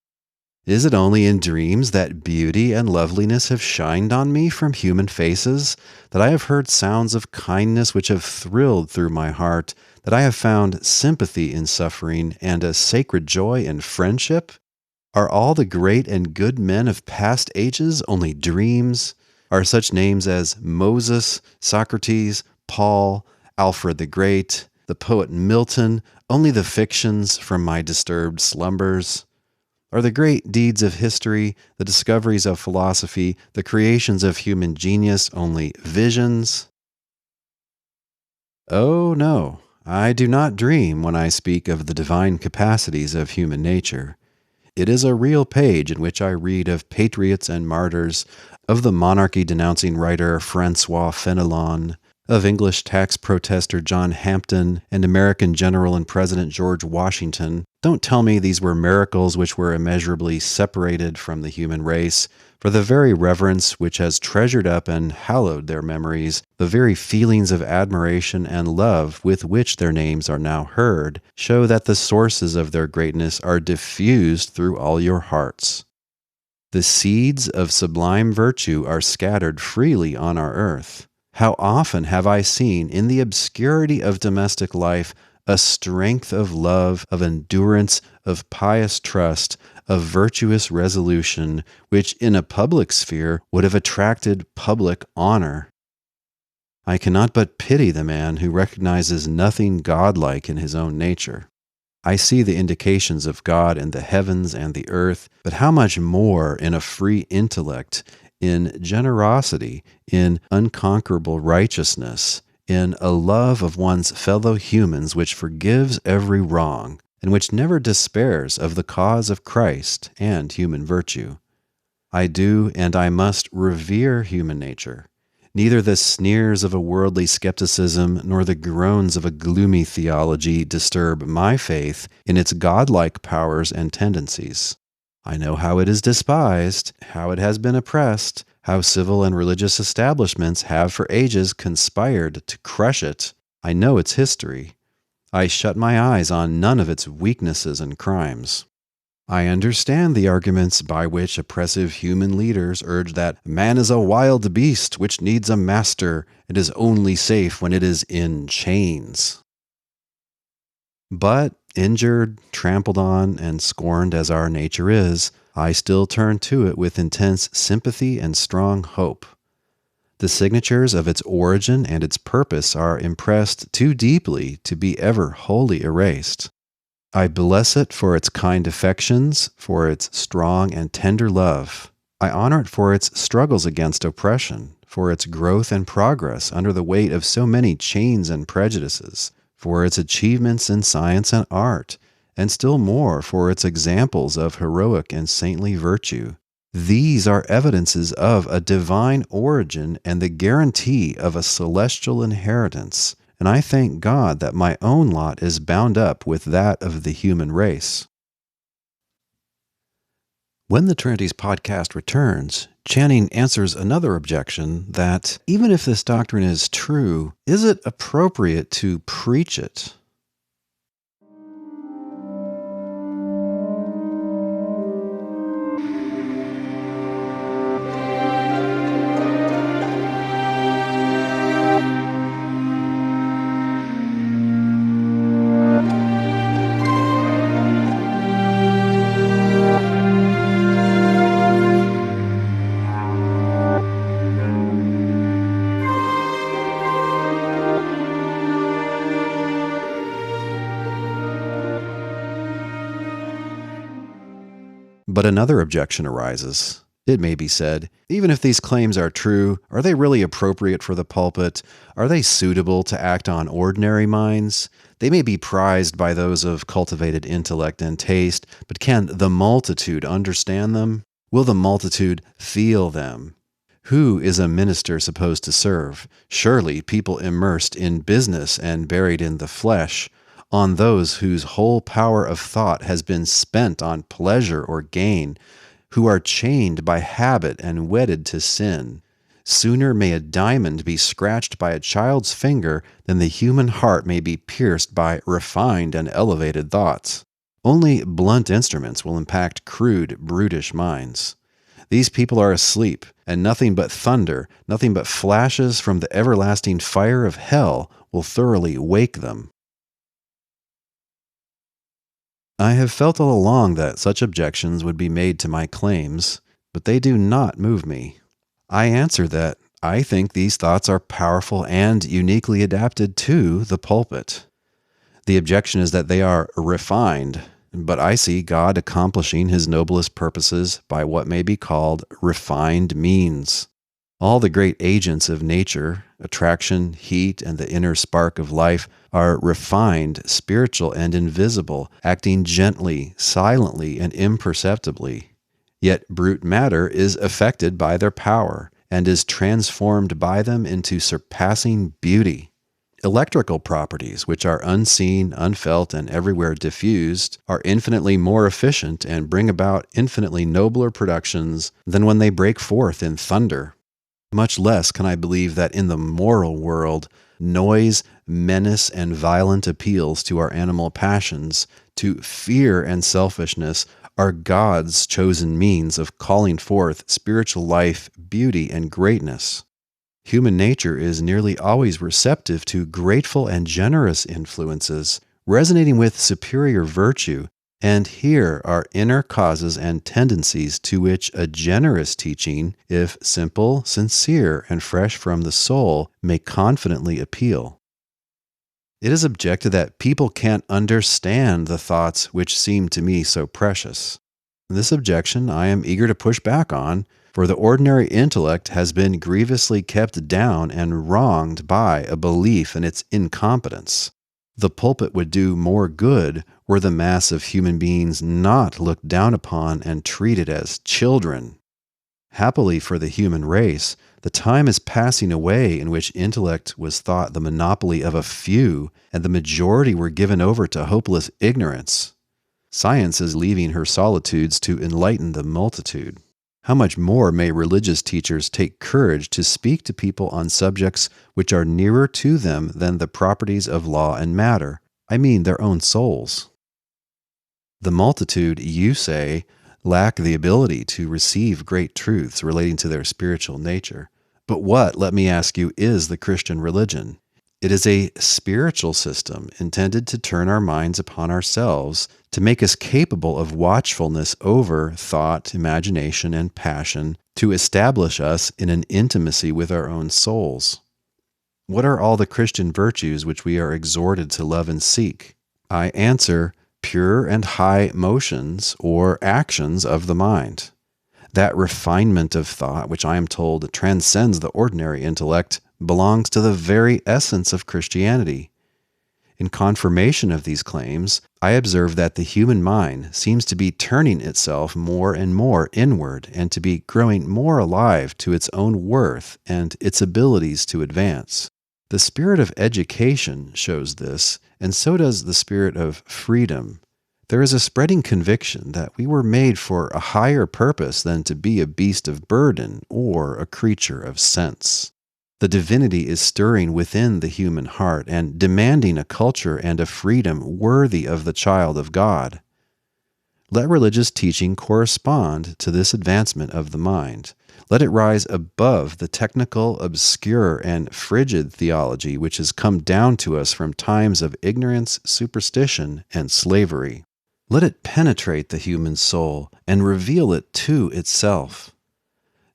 Is it only in dreams that beauty and loveliness have shined on me from human faces, that I have heard sounds of kindness which have thrilled through my heart, that I have found sympathy in suffering and a sacred joy in friendship? Are all the great and good men of past ages only dreams? Are such names as Moses, Socrates, Paul, Alfred the Great, the poet Milton only the fictions from my disturbed slumbers? Are the great deeds of history, the discoveries of philosophy, the creations of human genius only visions? Oh, no, I do not dream when I speak of the divine capacities of human nature. It is a real page in which I read of patriots and martyrs, of the monarchy-denouncing writer François Fénelon, of English tax protester John Hampden, and American General and President George Washington. Don't tell me these were miracles which were immeasurably separated from the human race, for the very reverence which has treasured up and hallowed their memories, the very feelings of admiration and love with which their names are now heard, show that the sources of their greatness are diffused through all your hearts. The seeds of sublime virtue are scattered freely on our earth. How often have I seen in the obscurity of domestic life a strength of love, of endurance, of pious trust, of virtuous resolution, which in a public sphere would have attracted public honor. I cannot but pity the man who recognizes nothing godlike in his own nature. I see the indications of God in the heavens and the earth, but how much more in a free intellect, in generosity, in unconquerable righteousness, in a love of one's fellow humans which forgives every wrong, and which never despairs of the cause of Christ and human virtue. I do and I must revere human nature. Neither the sneers of a worldly skepticism nor the groans of a gloomy theology disturb my faith in its godlike powers and tendencies. I know how it is despised, how it has been oppressed, how civil and religious establishments have for ages conspired to crush it. I know its history. I shut my eyes on none of its weaknesses and crimes. I understand the arguments by which oppressive human leaders urge that man is a wild beast which needs a master and is only safe when it is in chains. But injured, trampled on, and scorned as our nature is, I still turn to it with intense sympathy and strong hope. The signatures of its origin and its purpose are impressed too deeply to be ever wholly erased. I bless it for its kind affections, for its strong and tender love. I honor it for its struggles against oppression, for its growth and progress under the weight of so many chains and prejudices, for its achievements in science and art, and still more for its examples of heroic and saintly virtue. These are evidences of a divine origin and the guarantee of a celestial inheritance, and I thank God that my own lot is bound up with that of the human race. When the Trinities podcast returns, Channing answers another objection that, even if this doctrine is true, is it appropriate to preach it? But another objection arises. It may be said, even if these claims are true, are they really appropriate for the pulpit? Are they suitable to act on ordinary minds? They may be prized by those of cultivated intellect and taste, but can the multitude understand them? Will the multitude feel them? Who is a minister supposed to serve? Surely people immersed in business and buried in the flesh, on those whose whole power of thought has been spent on pleasure or gain, who are chained by habit and wedded to sin. Sooner may a diamond be scratched by a child's finger than the human heart may be pierced by refined and elevated thoughts. Only blunt instruments will impact crude, brutish minds. These people are asleep, and nothing but thunder, nothing but flashes from the everlasting fire of hell will thoroughly wake them. I have felt all along that such objections would be made to my claims, but they do not move me. I answer that I think these thoughts are powerful and uniquely adapted to the pulpit. The objection is that they are refined, but I see God accomplishing his noblest purposes by what may be called refined means. All the great agents of nature, attraction, heat, and the inner spark of life, are refined, spiritual, and invisible, acting gently, silently, and imperceptibly. Yet brute matter is affected by their power, and is transformed by them into surpassing beauty. Electrical properties, which are unseen, unfelt, and everywhere diffused, are infinitely more efficient and bring about infinitely nobler productions than when they break forth in thunder. Much less can I believe that in the moral world, noise, menace, and violent appeals to our animal passions, to fear and selfishness, are God's chosen means of calling forth spiritual life, beauty, and greatness. Human nature is nearly always receptive to grateful and generous influences, resonating with superior virtue, and here are inner causes and tendencies to which a generous teaching, if simple, sincere, and fresh from the soul, may confidently appeal. It is objected that people can't understand the thoughts which seem to me so precious. This objection I am eager to push back on, for the ordinary intellect has been grievously kept down and wronged by a belief in its incompetence. The pulpit would do more good were the mass of human beings not looked down upon and treated as children. Happily for the human race, the time is passing away in which intellect was thought the monopoly of a few, and the majority were given over to hopeless ignorance. Science is leaving her solitudes to enlighten the multitude. How much more may religious teachers take courage to speak to people on subjects which are nearer to them than the properties of law and matter? I mean their own souls. The multitude, you say, lack the ability to receive great truths relating to their spiritual nature. But what, let me ask you, is the Christian religion? It is a spiritual system intended to turn our minds upon ourselves, to make us capable of watchfulness over thought, imagination, and passion, to establish us in an intimacy with our own souls. What are all the Christian virtues which we are exhorted to love and seek? I answer, pure and high motions or actions of the mind. That refinement of thought which I am told transcends the ordinary intellect belongs to the very essence of Christianity. In confirmation of these claims, I observe that the human mind seems to be turning itself more and more inward and to be growing more alive to its own worth and its abilities to advance. The spirit of education shows this, and so does the spirit of freedom. There is a spreading conviction that we were made for a higher purpose than to be a beast of burden or a creature of sense. The divinity is stirring within the human heart and demanding a culture and a freedom worthy of the child of God. Let religious teaching correspond to this advancement of the mind. Let it rise above the technical, obscure, and frigid theology which has come down to us from times of ignorance, superstition, and slavery. Let it penetrate the human soul and reveal it to itself.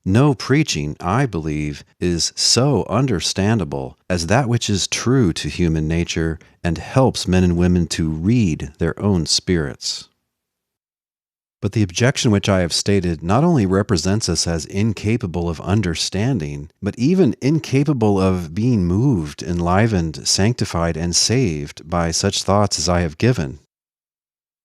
No preaching, I believe, is so understandable as that which is true to human nature and helps men and women to read their own spirits. But the objection which I have stated not only represents us as incapable of understanding, but even incapable of being moved, enlivened, sanctified, and saved by such thoughts as I have given.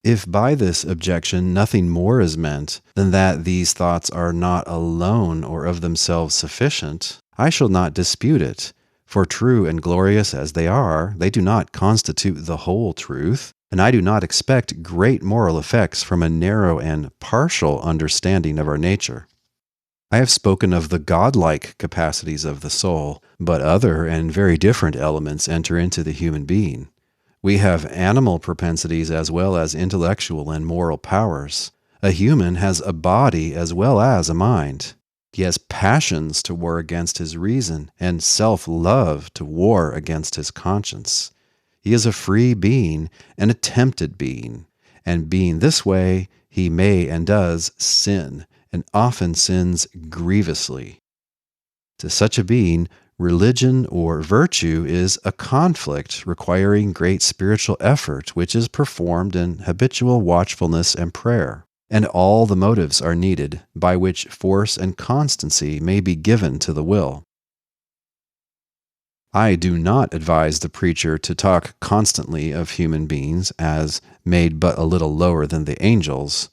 If by this objection nothing more is meant than that these thoughts are not alone or of themselves sufficient, I shall not dispute it, for true and glorious as they are, they do not constitute the whole truth, and I do not expect great moral effects from a narrow and partial understanding of our nature. I have spoken of the godlike capacities of the soul, but other and very different elements enter into the human being. We have animal propensities as well as intellectual and moral powers. A human has a body as well as a mind. He has passions to war against his reason, and self-love to war against his conscience. He is a free being and a tempted being, and being this way, he may and does sin, and often sins grievously. To such a being, religion or virtue is a conflict requiring great spiritual effort, which is performed in habitual watchfulness and prayer, and all the motives are needed by which force and constancy may be given to the will. I do not advise the preacher to talk constantly of human beings as made but a little lower than the angels,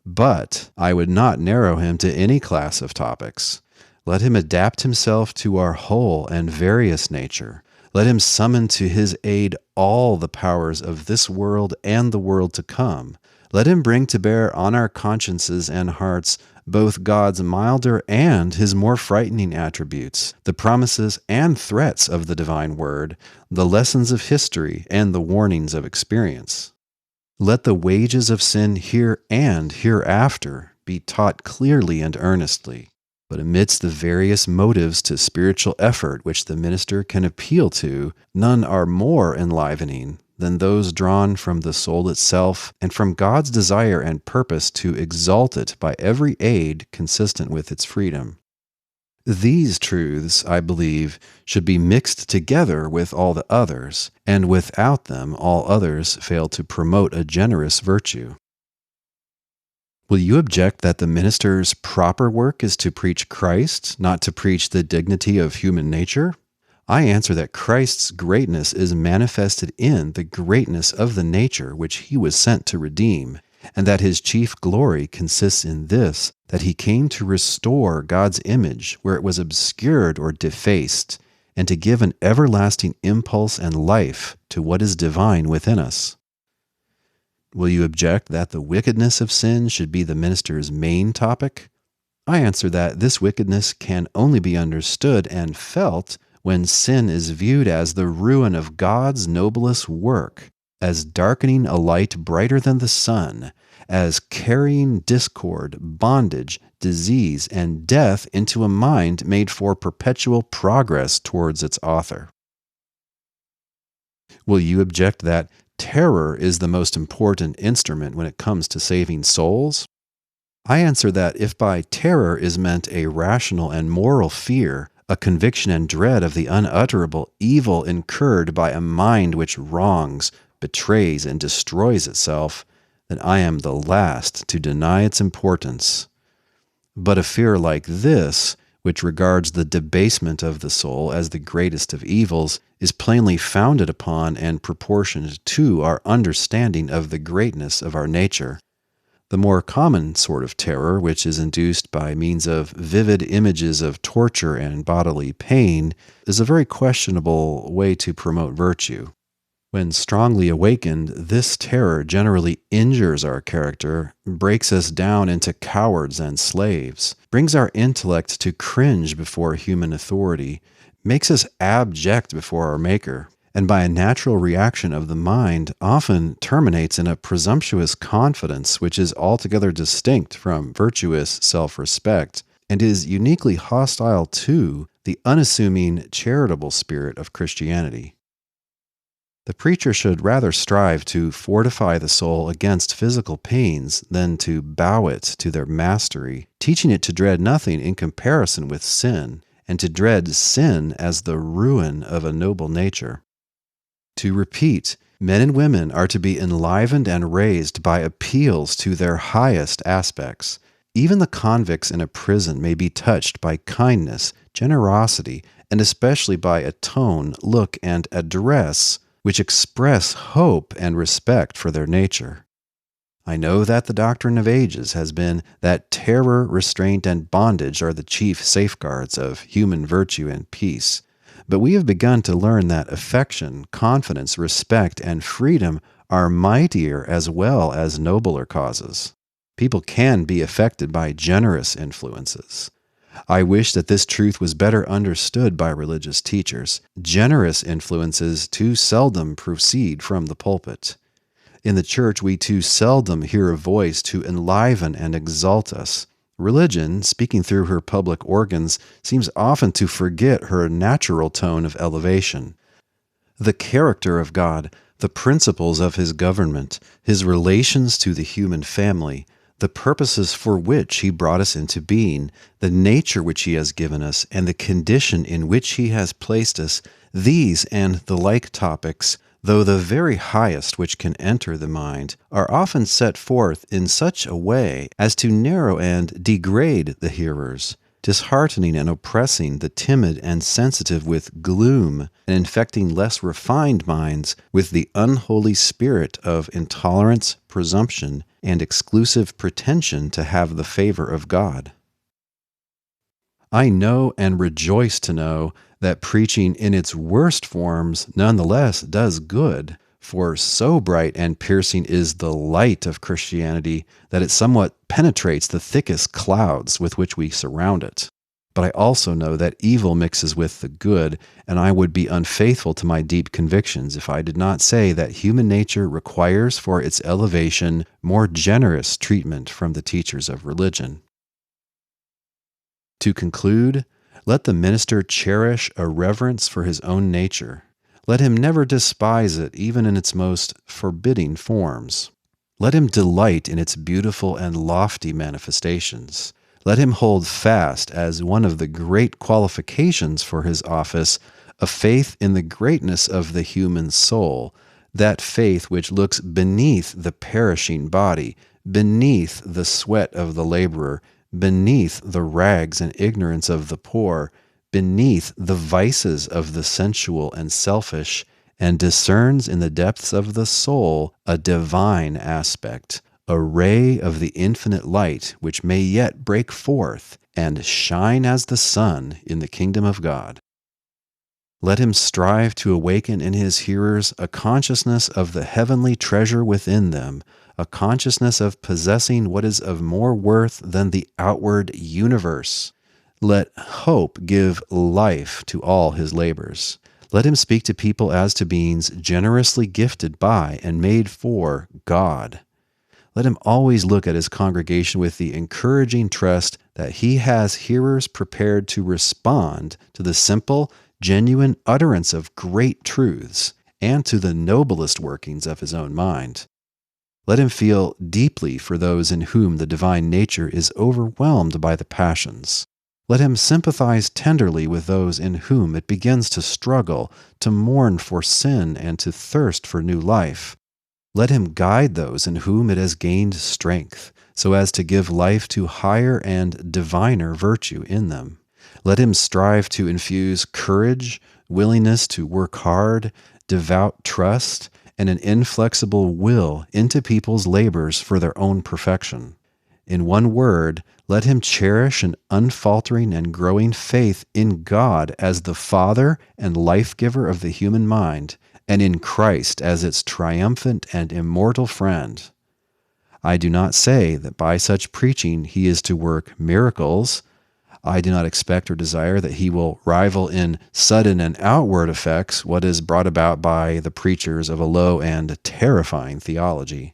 but I would not narrow him to any class of topics. Let him adapt himself to our whole and various nature. Let him summon to his aid all the powers of this world and the world to come. Let him bring to bear on our consciences and hearts both God's milder and his more frightening attributes, the promises and threats of the divine word, the lessons of history and the warnings of experience. Let the wages of sin here and hereafter be taught clearly and earnestly. But amidst the various motives to spiritual effort which the minister can appeal to, none are more enlivening than those drawn from the soul itself and from God's desire and purpose to exalt it by every aid consistent with its freedom. These truths, I believe, should be mixed together with all the others, and without them all others fail to promote a generous virtue. Will you object that the minister's proper work is to preach Christ, not to preach the dignity of human nature? I answer that Christ's greatness is manifested in the greatness of the nature which he was sent to redeem, and that his chief glory consists in this, that he came to restore God's image where it was obscured or defaced, and to give an everlasting impulse and life to what is divine within us. Will you object that the wickedness of sin should be the minister's main topic? I answer that this wickedness can only be understood and felt when sin is viewed as the ruin of God's noblest work, as darkening a light brighter than the sun, as carrying discord, bondage, disease, and death into a mind made for perpetual progress towards its author. Will you object that terror is the most important instrument when it comes to saving souls? I answer that if by terror is meant a rational and moral fear, a conviction and dread of the unutterable evil incurred by a mind which wrongs, betrays, and destroys itself, then I am the last to deny its importance. But a fear like this, which regards the debasement of the soul as the greatest of evils, is plainly founded upon and proportioned to our understanding of the greatness of our nature. The more common sort of terror, which is induced by means of vivid images of torture and bodily pain, is a very questionable way to promote virtue. When strongly awakened, this terror generally injures our character, breaks us down into cowards and slaves, brings our intellect to cringe before human authority, makes us abject before our Maker, and by a natural reaction of the mind often terminates in a presumptuous confidence which is altogether distinct from virtuous self-respect and is uniquely hostile to the unassuming, charitable spirit of Christianity. The preacher should rather strive to fortify the soul against physical pains than to bow it to their mastery, teaching it to dread nothing in comparison with sin, and to dread sin as the ruin of a noble nature. To repeat, men and women are to be enlivened and raised by appeals to their highest aspects. Even the convicts in a prison may be touched by kindness, generosity, and especially by a tone, look, and address which express hope and respect for their nature. I know that the doctrine of ages has been that terror, restraint, and bondage are the chief safeguards of human virtue and peace, but we have begun to learn that affection, confidence, respect, and freedom are mightier as well as nobler causes. People can be affected by generous influences. I wish that this truth was better understood by religious teachers. Generous influences too seldom proceed from the pulpit. In the church, we too seldom hear a voice to enliven and exalt us. Religion, speaking through her public organs, seems often to forget her natural tone of elevation. The character of God, the principles of His government, His relations to the human family, the purposes for which He brought us into being, the nature which He has given us, and the condition in which He has placed us, these and the like topics, though the very highest which can enter the mind, are often set forth in such a way as to narrow and degrade the hearers, disheartening and oppressing the timid and sensitive with gloom, and infecting less refined minds with the unholy spirit of intolerance, presumption, and exclusive pretension to have the favor of God. I know and rejoice to know that preaching in its worst forms nonetheless does good, for so bright and piercing is the light of Christianity that it somewhat penetrates the thickest clouds with which we surround it. But I also know that evil mixes with the good, and I would be unfaithful to my deep convictions if I did not say that human nature requires for its elevation more generous treatment from the teachers of religion. To conclude, let the minister cherish a reverence for his own nature. Let him never despise it, even in its most forbidding forms. Let him delight in its beautiful and lofty manifestations. Let him hold fast, as one of the great qualifications for his office, a faith in the greatness of the human soul, that faith which looks beneath the perishing body, beneath the sweat of the laborer, beneath the rags and ignorance of the poor, beneath the vices of the sensual and selfish, and discerns in the depths of the soul a divine aspect, a ray of the infinite light which may yet break forth and shine as the sun in the kingdom of God. Let him strive to awaken in his hearers a consciousness of the heavenly treasure within them, a consciousness of possessing what is of more worth than the outward universe. Let hope give life to all his labors. Let him speak to people as to beings generously gifted by and made for God. Let him always look at his congregation with the encouraging trust that he has hearers prepared to respond to the simple, genuine utterance of great truths and to the noblest workings of his own mind. Let him feel deeply for those in whom the divine nature is overwhelmed by the passions. Let him sympathize tenderly with those in whom it begins to struggle, to mourn for sin, and to thirst for new life. Let him guide those in whom it has gained strength, so as to give life to higher and diviner virtue in them. Let him strive to infuse courage, willingness to work hard, devout trust, and an inflexible will into people's labors for their own perfection. In one word, let him cherish an unfaltering and growing faith in God as the Father and life-giver of the human mind, and in Christ as its triumphant and immortal friend. I do not say that by such preaching he is to work miracles. I do not expect or desire that he will rival in sudden and outward effects what is brought about by the preachers of a low and terrifying theology.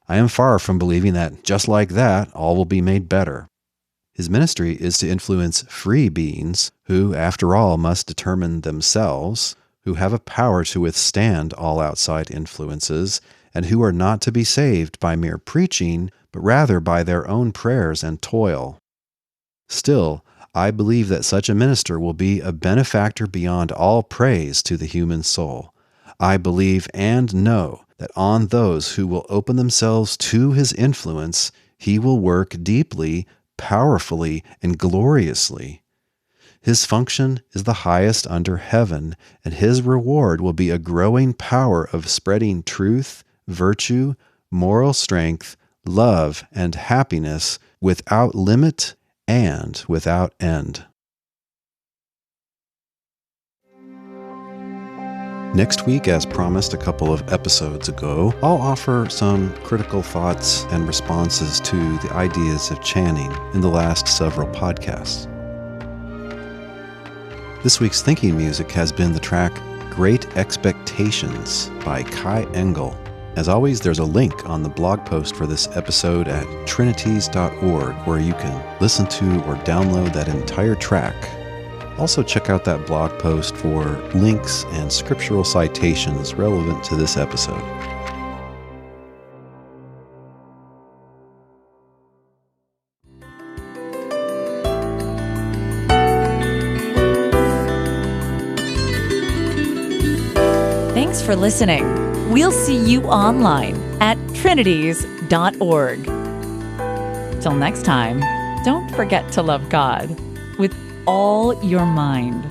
I am far from believing that just like that, all will be made better. His ministry is to influence free beings who, after all, must determine themselves, who have a power to withstand all outside influences, and who are not to be saved by mere preaching, but rather by their own prayers and toil. Still, I believe that such a minister will be a benefactor beyond all praise to the human soul. I believe and know that on those who will open themselves to his influence, he will work deeply, powerfully, and gloriously. His function is the highest under heaven, and his reward will be a growing power of spreading truth, virtue, moral strength, love, and happiness without limit and without end. Next week, as promised a couple of episodes ago, I'll offer some critical thoughts and responses to the ideas of Channing in the last several podcasts. This week's thinking music has been the track Great Expectations by Kai Engel. As always, there's a link on the blog post for this episode at trinities.org where you can listen to or download that entire track. Also, check out that blog post for links and scriptural citations relevant to this episode. Thanks for listening. We'll see you online at trinities.org. Till next time, don't forget to love God with all your mind.